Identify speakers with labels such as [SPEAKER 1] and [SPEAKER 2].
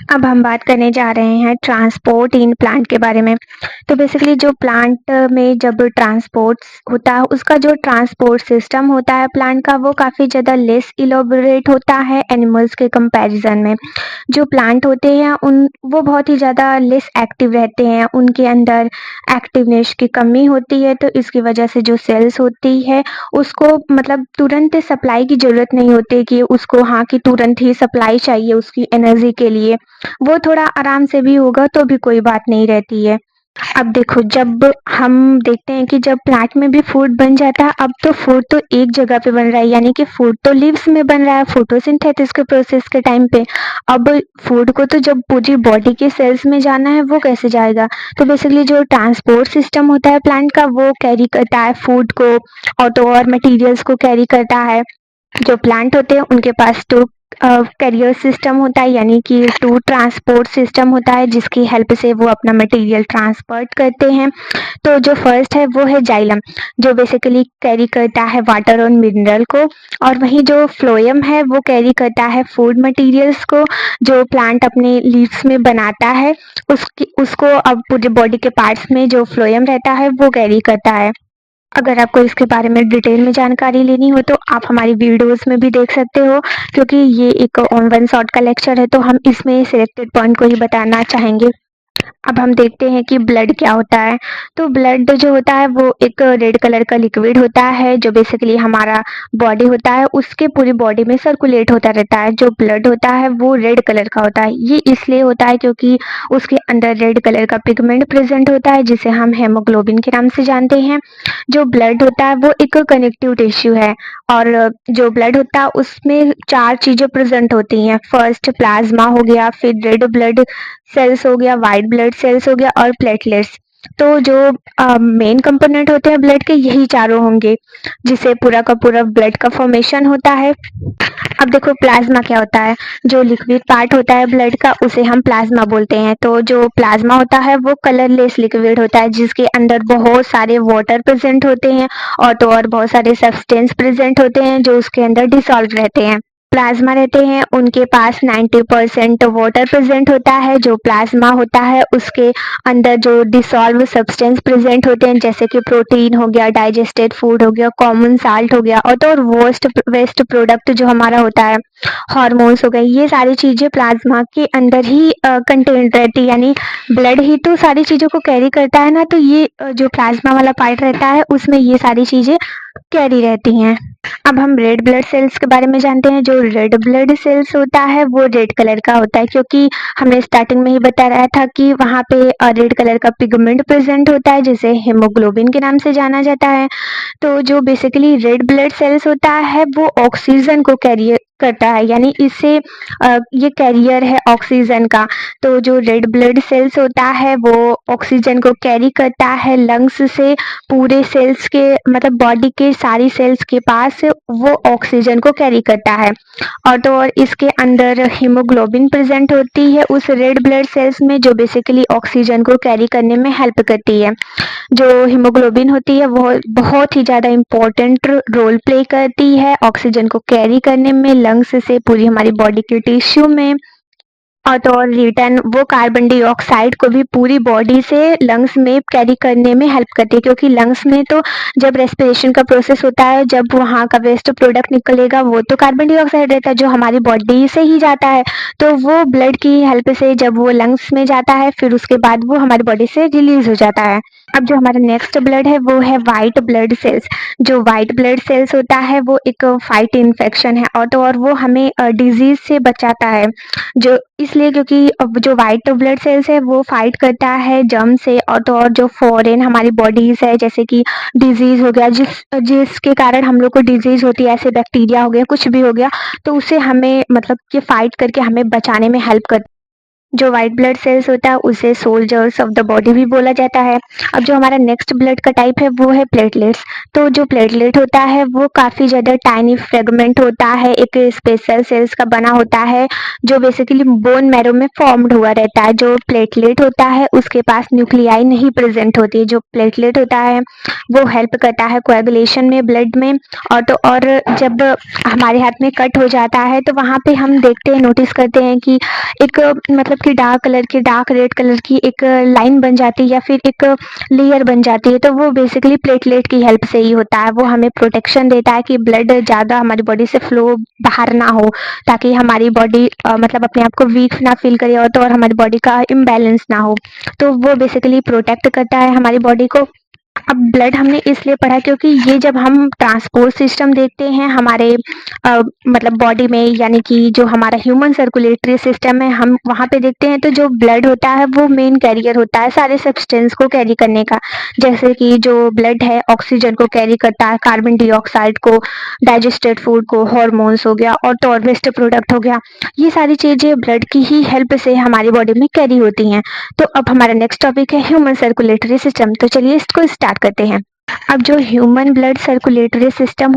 [SPEAKER 1] अब हम बात करने जा रहे हैं ट्रांसपोर्ट इन प्लांट के बारे में। तो बेसिकली जो प्लांट में जब ट्रांसपोर्ट होता है, उसका जो ट्रांसपोर्ट सिस्टम होता है प्लांट का, वो काफ़ी ज़्यादा लेस इलॉबरेट होता है एनिमल्स के कंपैरिजन में। जो प्लांट होते हैं उन वो बहुत ही ज़्यादा लेस एक्टिव रहते हैं, उनके अंदर एक्टिवनेस की कमी होती है, तो इसकी वजह से जो सेल्स होती है उसको मतलब तुरंत सप्लाई की ज़रूरत नहीं होती कि उसको हाँ, कि तुरंत ही सप्लाई चाहिए उसकी एनर्जी के लिए। वो थोड़ा आराम से भी होगा तो भी कोई बात नहीं रहती है। अब देखो, जब हम देखते हैं कि जब प्लांट में भी फूड बन जाता है, अब तो फूड तो एक जगह पे बन रहा है, यानी कि फूड तो लीव्स में बन रहा है फोटोसिंथेसिस के प्रोसेस के टाइम पे। अब फूड को तो जब पूरी बॉडी के सेल्स में जाना है, वो कैसे जाएगा? तो बेसिकली जो ट्रांसपोर्ट सिस्टम होता है प्लांट का, वो कैरी करता है फूड को और तो और मटेरियल्स को कैरी करता है। जो प्लांट होते हैं उनके पास टू कैरियर सिस्टम होता है, यानी कि टू ट्रांसपोर्ट सिस्टम होता है, जिसकी हेल्प से वो अपना मटेरियल ट्रांसपोर्ट करते हैं। तो जो फर्स्ट है वो है जाइलम, जो बेसिकली कैरी करता है वाटर और मिनरल को, और वहीं जो फ्लोएम है वो कैरी करता है फूड मटेरियल्स को, जो प्लांट अपने लीव्स में बनाता है। उसको अब पूरे बॉडी के पार्ट्स में जो फ्लोएम रहता है वो कैरी करता है। अगर आपको इसके बारे में डिटेल में जानकारी लेनी हो तो आप हमारी वीडियोस में भी देख सकते हो, क्योंकि ये एक ऑन वन शॉट का लेक्चर है, तो हम इसमें सिलेक्टेड पॉइंट को ही बताना चाहेंगे। अब हम देखते हैं कि ब्लड क्या होता है। तो ब्लड जो होता है वो एक रेड कलर का लिक्विड होता है, जो बेसिकली हमारा बॉडी होता है उसके पूरी बॉडी में सर्कुलेट होता रहता है। जो ब्लड होता है वो रेड कलर का होता है। ये इसलिए होता है क्योंकि उसके अंदर रेड कलर का पिगमेंट प्रेजेंट होता है, जिसे हम हेमोग्लोबिन के नाम से जानते हैं। जो ब्लड होता है वो एक कनेक्टिव टिश्यू है, और जो ब्लड होता है उसमें चार चीजें प्रेजेंट होती हैं। फर्स्ट प्लाज्मा हो गया, फिर रेड ब्लड सेल्स हो गया, वाइट ब्लड सेल्स हो गया, और प्लेटलेट्स। तो जो मेन कंपोनेंट होते हैं ब्लड के, यही चारों होंगे, जिससे पूरा का पूरा ब्लड का फॉर्मेशन होता है। अब देखो प्लाज्मा क्या होता है। जो लिक्विड पार्ट होता है ब्लड का, उसे हम प्लाज्मा बोलते हैं। तो जो प्लाज्मा होता है वो कलरलेस लिक्विड होता है, जिसके अंदर बहुत सारे वाटर प्रेजेंट होते हैं, और तो और बहुत सारे सब्सटेंस प्रेजेंट होते हैं जो उसके अंदर डिसॉल्व रहते हैं। प्लाज्मा रहते हैं उनके पास 90% वाटर प्रेजेंट होता है। जो प्लाज्मा होता है उसके अंदर जो डिसॉल्व सब्सटेंस प्रेजेंट होते हैं, जैसे कि प्रोटीन हो गया, डाइजेस्टेड फूड हो गया, कॉमन साल्ट हो गया, और तो और वेस्ट प्रोडक्ट जो हमारा होता है, हार्मोन्स हो गए, ये सारी चीजें प्लाज्मा के अंदर ही कंटेंट रहती है। यानी ब्लड ही तो सारी चीजों को कैरी करता है ना, तो ये जो प्लाज्मा वाला पार्ट रहता है उसमें ये सारी चीजें कैरी रहती हैं। अब हम रेड ब्लड सेल्स के बारे में जानते हैं। जो रेड ब्लड सेल्स होता है वो रेड कलर का होता है, क्योंकि हमने स्टार्टिंग में ही बताया था कि वहाँ पे रेड कलर का पिगमेंट प्रेजेंट होता है, जिसे हेमोग्लोबिन के नाम से जाना जाता है। तो जो बेसिकली रेड ब्लड सेल्स होता है वो ऑक्सीजन को कैरी करता है, यानी इससे ये कैरियर है ऑक्सीजन का। तो जो रेड ब्लड सेल्स होता है वो ऑक्सीजन को कैरी करता है लंग्स से पूरे सेल्स के, मतलब बॉडी के सारी सेल्स के पास वो ऑक्सीजन को कैरी करता है। और तो और इसके अंदर हीमोग्लोबिन प्रेजेंट होती है उस रेड ब्लड सेल्स में, जो बेसिकली ऑक्सीजन को कैरी करने में हेल्प करती है। जो हीमोग्लोबिन होती है वो बहुत ही ज़्यादा इम्पोर्टेंट रोल प्ले करती है ऑक्सीजन को कैरी करने में लंग्स से पूरी हमारी बॉडी के टिश्यू में। और तो और रिटर्न वो कार्बन डाइऑक्साइड को भी पूरी बॉडी से लंग्स में कैरी करने में हेल्प करती है, क्योंकि लंग्स में तो जब रेस्पिरेशन का प्रोसेस होता है, जब वहाँ का वेस्ट प्रोडक्ट निकलेगा वो तो कार्बन डाइऑक्साइड रहता है जो हमारी बॉडी से ही जाता है। तो वो ब्लड की हेल्प से जब वो लंग्स में जाता है, फिर उसके बाद वो हमारी बॉडी से रिलीज हो जाता है। अब जो हमारा नेक्स्ट ब्लड है वो है वाइट ब्लड सेल्स। जो वाइट ब्लड सेल्स होता है वो एक फाइट इन्फेक्शन है, और तो और वो हमें डिजीज से बचाता है। जो इसलिए क्योंकि अब जो वाइट ब्लड सेल्स है वो फाइट करता है जर्म से, और तो और जो फॉरेन हमारी बॉडीज है, जैसे कि डिजीज हो गया, जिसके कारण हम लोग को डिजीज होती है, ऐसे बैक्टीरिया हो गया, कुछ भी हो गया, तो उससे हमें मतलब कि फाइट करके हमें बचाने में हेल्प करता है। जो व्हाइट ब्लड सेल्स होता है उसे सोल्जर्स ऑफ द बॉडी भी बोला जाता है। अब जो हमारा नेक्स्ट ब्लड का टाइप है वो है प्लेटलेट्स। तो जो प्लेटलेट होता है वो काफ़ी ज़्यादा टाइनी फ्रेगमेंट होता है, एक स्पेशल सेल्स का बना होता है, जो बेसिकली बोन मैरो में फॉर्म्ड हुआ रहता है। जो प्लेटलेट होता है उसके पास न्यूक्लियाई नहीं प्रेजेंट होती है। जो प्लेटलेट होता है वो हेल्प करता है कोएगुलेशन में ब्लड में। और तो और जब हमारे हाथ में कट हो जाता है तो वहाँ पे हम देखते हैं, नोटिस करते हैं कि एक मतलब मतलब कि डार्क रेड कलर की एक लाइन बन जाती है या फिर एक लेयर बन जाती है, तो वो बेसिकली प्लेटलेट की हेल्प से ही होता है। वो हमें प्रोटेक्शन देता है कि ब्लड ज़्यादा हमारी बॉडी से फ्लो बाहर ना हो, ताकि हमारी बॉडी मतलब अपने आप को वीक ना फील करे और तो और हमारी बॉडी का इम्बैलेंस ना हो। तो वो बेसिकली प्रोटेक्ट करता है हमारी बॉडी को। अब ब्लड हमने इसलिए पढ़ा क्योंकि ये जब हम ट्रांसपोर्ट सिस्टम देखते हैं हमारे मतलब बॉडी में, यानी कि जो हमारा ह्यूमन सर्कुलेटरी सिस्टम है, हम वहाँ पे देखते हैं तो जो ब्लड होता है वो मेन कैरियर होता है सारे सब्सटेंस को कैरी करने का। जैसे कि जो ब्लड है ऑक्सीजन को कैरी करता है, कार्बन डाइऑक्साइड को, डाइजेस्टेड फूड को, हॉर्मोन्स हो गया और तो और वेस्ट प्रोडक्ट हो गया। ये सारी चीज़ें ब्लड की ही हेल्प से हमारी बॉडी में कैरी होती हैं। तो अब हमारा नेक्स्ट टॉपिक है ह्यूमन सर्कुलेटरी सिस्टम। तो चलिए इसको स्टार्ट करते हैं। अब जो ह्यूमन ब्लड सर्कुलेटरी सिस्टम